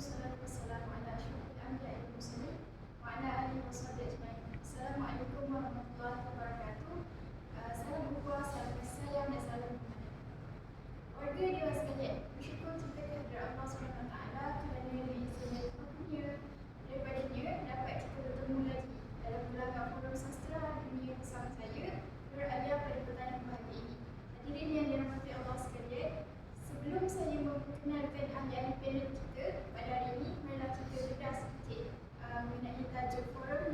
wassalatu wassalamu ala asyrafil anbiya'i wal mursalin wa ala alihi washabihi ajma'in. Assalamualaikum warahmatullahi wabarakatuh. Salam ukhuwah, salam kasih sayang dan salam hormat. Warga dewan sekalian, bersyukur kita kehadirat Allah SWT kerana dengan izin dari Tuhannya, daripadanya dapat kita bertemu lagi dalam ulangan forum sastra dunia bersama saya, Nur Alia, pada petang yang bahagia ini. Hadirin yang dirahmati Allah sekalian, sebelum saya memperkenalkan ahli-ahli panel kita pada hari ini, marilah kita bedah sedikit mengenai tajuk forum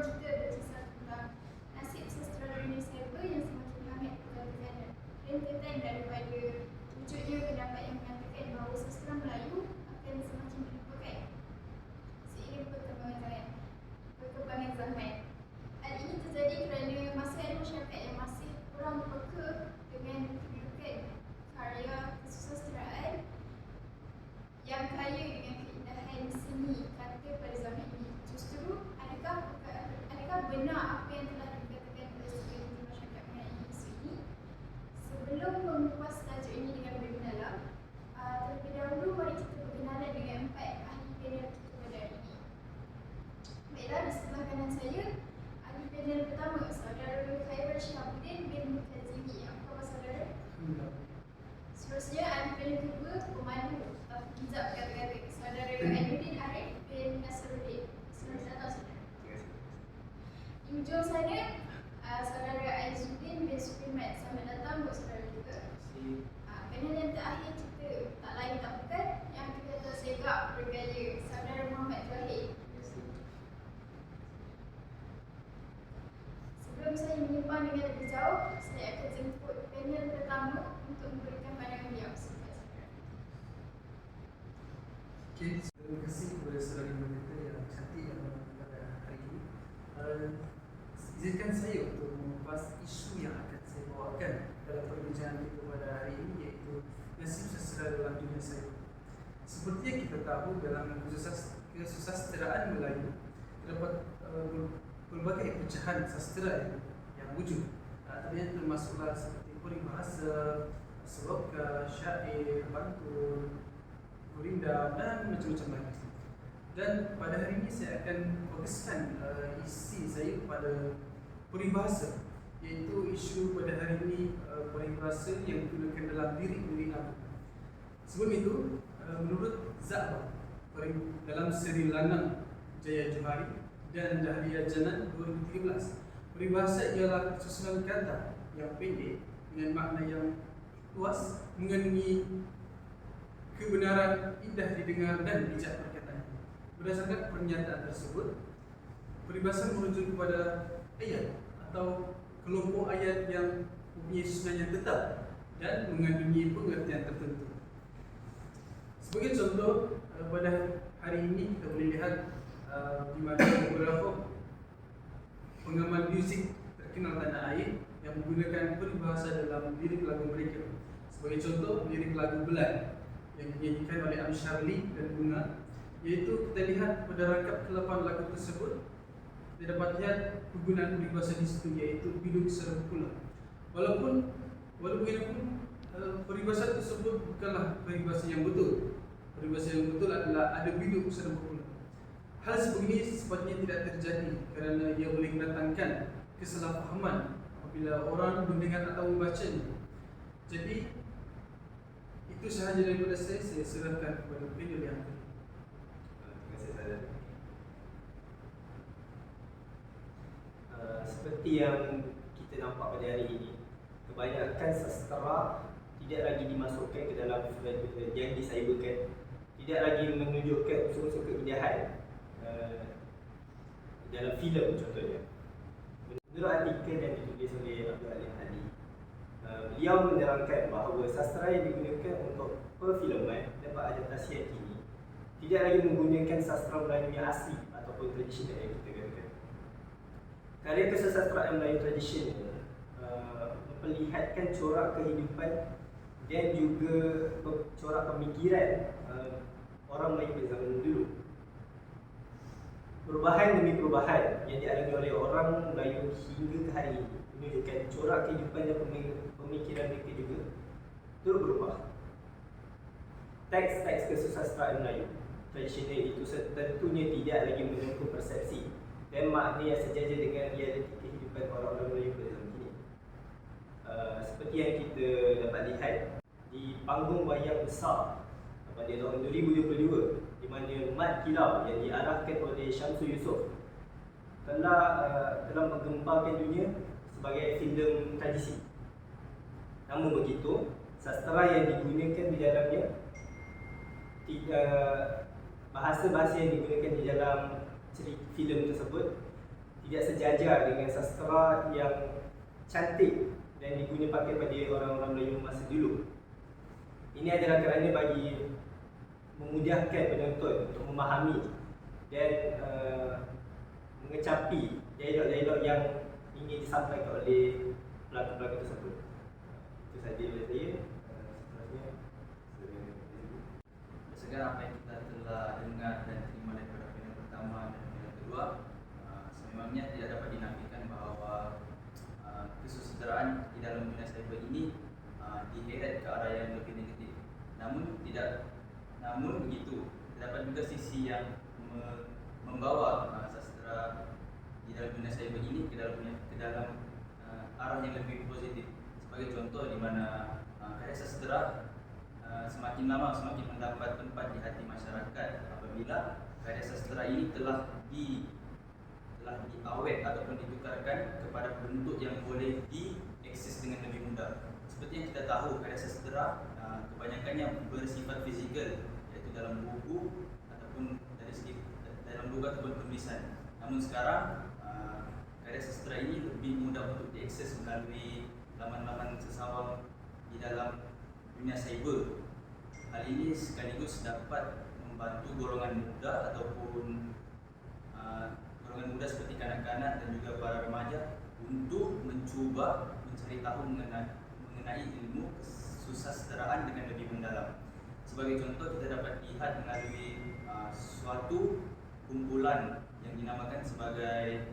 kita berkisar tentang nasib sastra dunia serba yang semakin hangat berganti-ganti. Rentetan daripada wujudnya pendapat yang mengatakan bahawa sastra Melayu akan semakin dilupakan seiring perkembangan zaman. Hal ini terjadi kerana masih ada masyarakat yang masih kurang peka dengan kedudukan karya kesusastraan yang kaya dengan keindahan seni kata pada zaman ini. Justru, adakah benar apa yang telah dikatakan oleh sebahagian masyarakat mengenai isu ini? Sebelum mengupas tajuk ini dengan lebih mendalam, terlebih dahulu mari kita berkenalan dengan empat ahli panel kita pada hari ini. Baiklah, di sebelah kanan saya, ahli panel pertama, saudara Khairul Shahabuddin bin Mukazimi. Apa khabar saudara? Seterusnya, ahli panel kedua, pemandu hijab kata-kata, saudara Ainuddin Arif bin Nasruddin. Selamat datang saudara. Di ujung sana, saudara Aizuddin bin Sufiman. Selamat datang buat saudara juga. Panel yang terakhir kita tak lain tak bukan yang kita tersegak bergaya, saudara Muhammad Zahid. Sebelum saya menyimpan dengan lebih jauh, saya akan jemput panel pertama untuk memberikan pandangan beliau. Okay, terima kasih kepada saudara kita yang cantik yang pada hari ini. Izinkan saya untuk mengupas isu yang akan saya bawakan dalam perbincangan kita pada hari ini, iaitu nasib sastra dalam dunia saya. Seperti yang kita tahu, dalam kesusastraan Melayu terdapat berbagai pecahan sastra yang wujud. Tadinya termasuklah seperti peribahasa, sloka, syair, pantun, gurinda dan macam-macam lagi. Dan pada hari ini saya akan fokuskan isi saya pada peribahasa, iaitu isu pada hari ini peribahasa yang digunakan dalam lirik-lirik Nabi. Sebelum itu, menurut Za'bah dalam seri Lanang Jaya Johari dan Dahlia Janan 2013, peribahasa ialah susunan kata yang pendek dengan makna yang luas, mengandungi kebenaran, indah didengar dan bijak perkataan. Berdasarkan pernyataan tersebut, peribahasa merujuk kepada ayat atau kelompok ayat yang mempunyai susunan yang tetap dan mengandungi pengertian tertentu. Sebagai contoh, pada hari ini kita boleh lihat di mana beberapa pengamal muzik terkenal tanah air yang menggunakan peribahasa dalam lirik lagu mereka. Sebagai contoh, lirik lagu Belai yang dinyanyikan oleh Am Syarli dan Bunga, iaitu kita lihat pada rangkap ke-8 lagu tersebut kita dapat lihat penggunaan peribahasa di situ, iaitu biduk serta pula. Walaupun peribahasa tersebut bukanlah peribahasa yang betul. Peribahasa yang betul adalah ada biduk serta pula. Hal sebegini sepatutnya tidak terjadi kerana ia boleh mendatangkan kesalahpahaman apabila orang mendengar atau membacanya. Jadi itu sahaja daripada saya serahkan kepada panel yang lain. Terima kasih saudara. Seperti yang kita nampak pada hari ini, kebanyakan sastra tidak lagi dimasukkan ke dalam yang dicyberkan, tidak lagi menunjukkan unsur-unsur keindahan dalam filem contohnya. Menurut artikel yang ditulis oleh Abdul Alim Ali, beliau menerangkan bahawa sastra yang digunakan untuk perfilman dapat adaptasi yang kini tidak lagi menggunakan sastra Melayu yang asli ataupun tradisional yang kita katakan. Karya kesusastraan Melayu tradisional memperlihatkan corak kehidupan dan juga corak pemikiran orang Melayu pada zaman dulu. Perubahan demi perubahan yang dialami oleh orang Melayu hingga ke hari ini menunjukkan corak kehidupan dan pemikiran mereka juga turut berubah. teks-teks kesusastraan Melayu tradisional itu tentunya tidak lagi menyentuh persepsi dan makna yang sejajar dengan realiti kehidupan orang-orang Melayu pada zaman kini. Seperti yang kita dapat lihat di panggung wayang besar pada tahun 2022, di mana Mat Kilau yang diarahkan oleh Syamsul Yusof telah menggemparkan dunia sebagai filem tradisi. Namun begitu, sastera yang digunakan di dalamnya, bahasa-bahasa yang digunakan di dalam filem tersebut tidak sejajar dengan sastera yang cantik dan digunakan pada orang-orang Melayu masa dulu. Ini adalah kerana bagi memudahkan penonton untuk memahami dan mengecapi dialog-dialog yang ingin disampaikan oleh pelakon-pelakon tersebut. Itu saja dari saya. Seterusnya, berdasarkan apa yang kita telah dengar dan terima daripada film pertama dan film kedua, sememangnya tidak dapat dinafikan bahawa kesusastraan di dalam dunia cyber ini diheret ke arah yang lebih negatif. Namun begitu, terdapat juga sisi yang membawa sastra di dalam dunia cyber ini ke dalam arah yang lebih positif. Sebagai contoh, di mana karya sastra semakin lama semakin mendapat tempat di hati masyarakat apabila karya sastra ini telah diawet ataupun ditukarkan kepada bentuk yang boleh diakses dengan lebih mudah. Seperti yang kita tahu, karya sastra kebanyakannya bersifat fizikal, iaitu dalam buku ataupun dalam buku ataupun penulisan. Namun sekarang karya sastra ini lebih mudah untuk diakses melalui laman-laman sesawang di dalam dunia cyber. Hal ini sekaligus dapat membantu golongan muda ataupun golongan muda seperti kanak-kanak dan juga para remaja untuk mencuba mencari tahu mengenai ilmu kesusastraan dengan lebih mendalam. Sebagai contoh, kita dapat lihat melalui suatu kumpulan yang dinamakan sebagai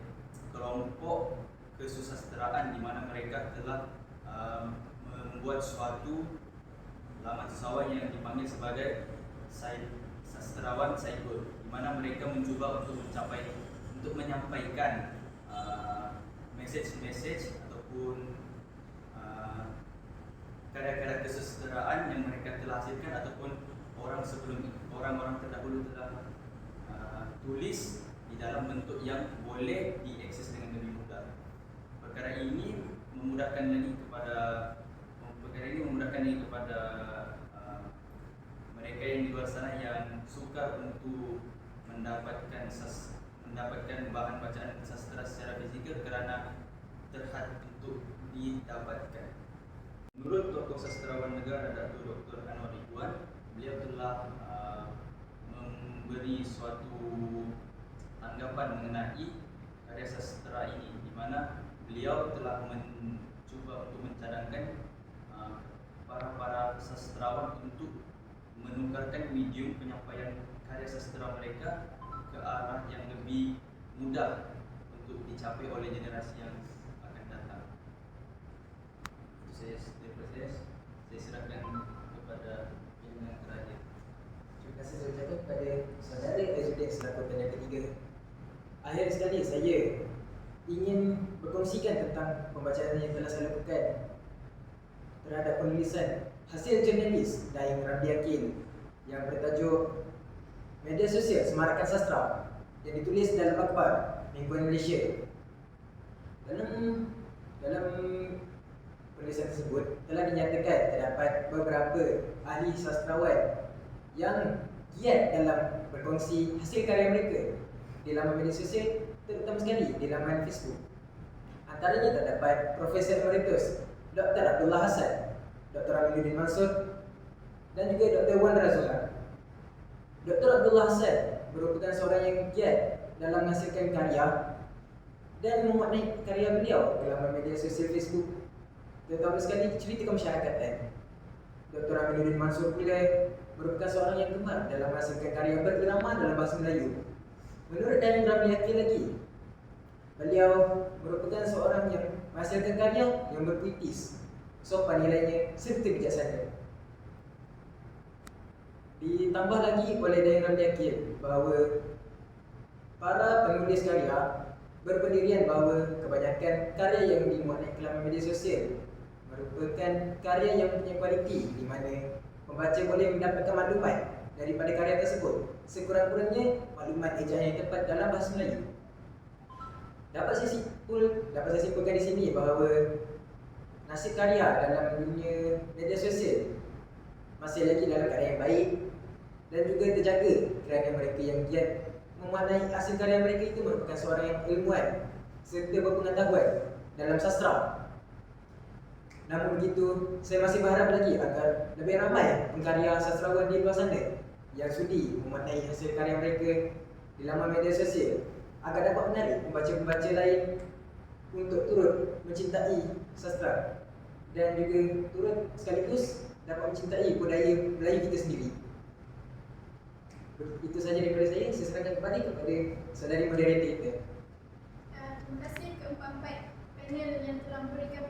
kelompok kesusastraan, di mana mereka telah membuat suatu laman sesawang yang dipanggil sebagai sastrawan cyber, di mana mereka mencuba untuk menyampaikan message ataupun karya-karya kesusastraan yang mereka telah hasilkan ataupun orang-orang terdahulu telah tulis di dalam bentuk yang boleh diakses dengan lebih mudah. Perkara ini memudahkan lagi kepada mereka yang di luar sana yang suka untuk mendapatkan bahan bacaan sastra secara fizikal kerana terhad untuk didapatkan. Menurut tokoh sastrawan negara Datuk Dr. Anwar Ikhwan, beliau telah memberi suatu tanggapan mengenai karya sastra ini, di mana beliau telah mencuba untuk mencadangkan para sastrawan untuk menukarkan medium penyampaian karya sastra mereka ke arah yang lebih mudah untuk dicapai oleh generasi yang akan datang. Itu saya serahkan kepada yang terakhir. Terima kasih saya ucapkan kepada saudara Azudin selaku penanya ketiga. Akhir sekali saya ingin berkongsikan tentang pembacaan yang telah saya lakukan terhadap penulisan hasil jurnalis Daeng Ramli Akil yang bertajuk Media Sosial Semarakan Sastra yang ditulis dalam akhbar Mingguan Malaysia. Dalam penulisan tersebut telah dinyatakan terdapat beberapa ahli sastrawan yang giat dalam berkongsi hasil karya mereka di laman media sosial, terutama sekali di laman Facebook. Antaranya terdapat Profesor Emeritus Dr. Abdullah Hasan, Dr. Aminuddin Mansur dan juga Dr. Wan Razullah. Dr. Abdullah Hasan merupakan seorang yang giat dalam menghasilkan karya dan memuatkan karya beliau di laman media sosial Facebook, terutama sekali cerita kemasyarakatan. Dr. Aminuddin Mansur pula merupakan seorang yang gemar dalam menghasilkan karya berirama dalam bahasa Melayu. Menurut Daeng Ramli Akil lagi, beliau merupakan seorang yang menghasilkan karya yang berpuitis, sopan nilainya serta bijaksana. Ditambah lagi oleh Dayang Ramli Akil bahawa para penulis karya berpendirian bahawa kebanyakan karya yang dimuat naik ke laman media sosial merupakan karya yang mempunyai kualiti di mana pembaca boleh mendapatkan maklumat daripada karya tersebut, sekurang-kurangnya maklumat ejaan yang tepat dalam bahasa Melayu. Dapat saya simpulkan di sini bahawa nasib karya dalam dunia media sosial masih lagi dalam keadaan yang baik dan juga terjaga kerana mereka yang giat memaknai hasil karya mereka itu merupakan seorang yang ilmuwan serta berpengetahuan dalam sastra. Namun begitu, saya masih berharap lagi agar lebih ramai pengkarya sastrawan di luar sana yang sudi memaknai hasil karya mereka di laman media sosial agar dapat menarik pembaca-pembaca lain untuk turut mencintai sastra dan juga turut sekaligus dapat mencintai budaya Melayu kita sendiri. Itu sahaja daripada saya serahkan kembali kepada saudari moderator kita. Terima kasih keempat-empat panel yang telah memberikan